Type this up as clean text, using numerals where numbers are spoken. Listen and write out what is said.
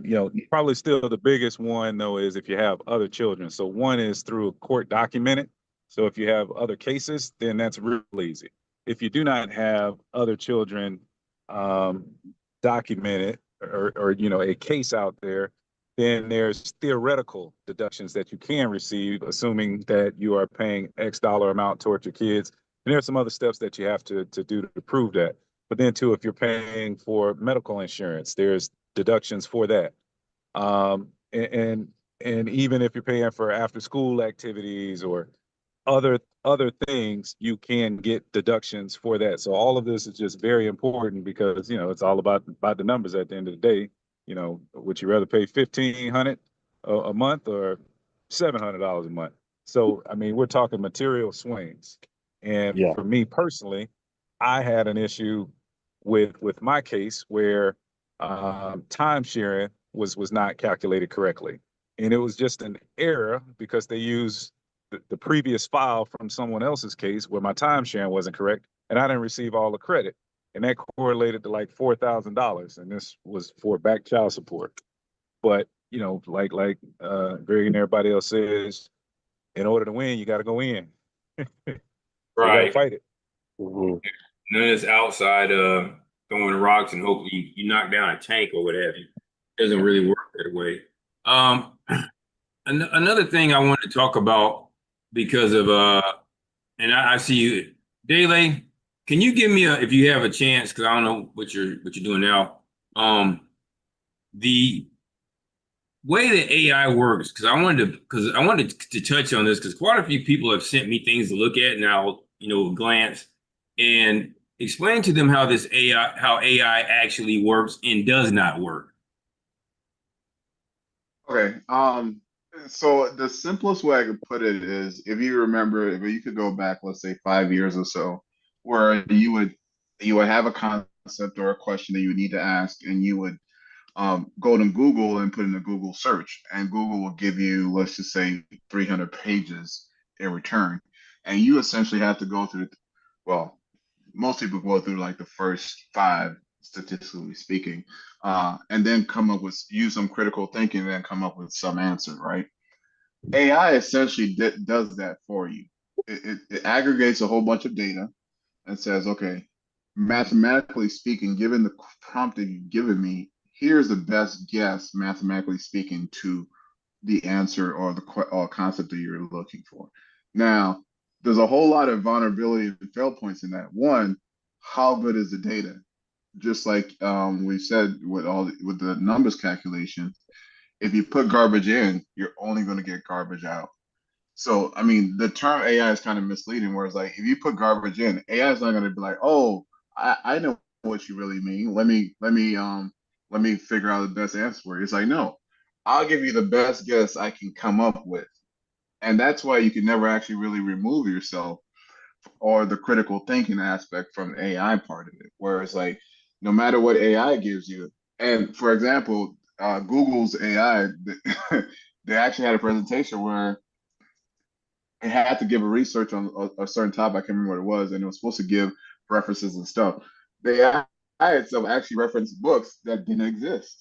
And, probably still the biggest one, though, is if you have other children. So one is through a court documented. So if you have other cases, then that's real easy. If you do not have other children um, documented or, a case out there, then there's theoretical deductions that you can receive, assuming that you are paying X dollar amount towards your kids. And there's some other steps that you have to do to prove that. But then, too, if you're paying for medical insurance, there's deductions for that. And even if you're paying for after school activities or other things, you can get deductions for that. So all of this is just very important because it's all about the numbers at the end of the day. Would you rather pay 1,500 a month or $700 a month? So I mean, we're talking material swings. And Yeah. for me personally, I had an issue with my case where time sharing was not calculated correctly, and it was just an error because they used the previous file from someone else's case where my time sharing wasn't correct, and I didn't receive all the credit, and that correlated to like $4,000, and this was for back child support. But Greg and everybody else says, in order to win, you got to go in. So you got to Right. fight it. Mhm. None of this outside throwing rocks and hoping you knock down a tank or what have you. Doesn't really work that way. Another thing I wanted to talk about because of and I see you, Dele. Can you give me if you have a chance, because I don't know what you're doing now. The way that AI works, because I wanted to touch on this because quite a few people have sent me things to look at, and I'll glance and explain to them how AI actually works and does not work. Okay. So the simplest way I could put it is if you remember, if you could go back, let's say 5 years or so, where you would have a concept or a question that you would need to ask, and you would go to Google and put in a Google search, and Google will give you, let's just say, 300 pages in return, and you essentially have to go through. Well, most people go through like the first five, statistically speaking, and then come up with use some critical thinking, and then come up with some answer, right? AI essentially does that for you. It aggregates a whole bunch of data and says, okay, mathematically speaking, given the prompt that you've given me, here's the best guess, mathematically speaking, to the answer or the or concept that you're looking for. Now, there's a whole lot of vulnerability and fail points in that. One, how good is the data? Just like we said with the numbers calculation, if you put garbage in, you're only going to get garbage out. So, I mean, the term AI is kind of misleading, whereas like if you put garbage in, AI is not going to be like, oh, I know what you really mean. Let me figure out the best answer for you. It's like, no, I'll give you the best guess I can come up with. And that's why you can never actually really remove yourself or the critical thinking aspect from the AI part of it. Whereas like no matter what AI gives you, and for example, Google's AI, they actually had a presentation where it had to give a research on a certain topic. I can't remember what it was, and it was supposed to give references and stuff. The AI itself actually referenced books that didn't exist.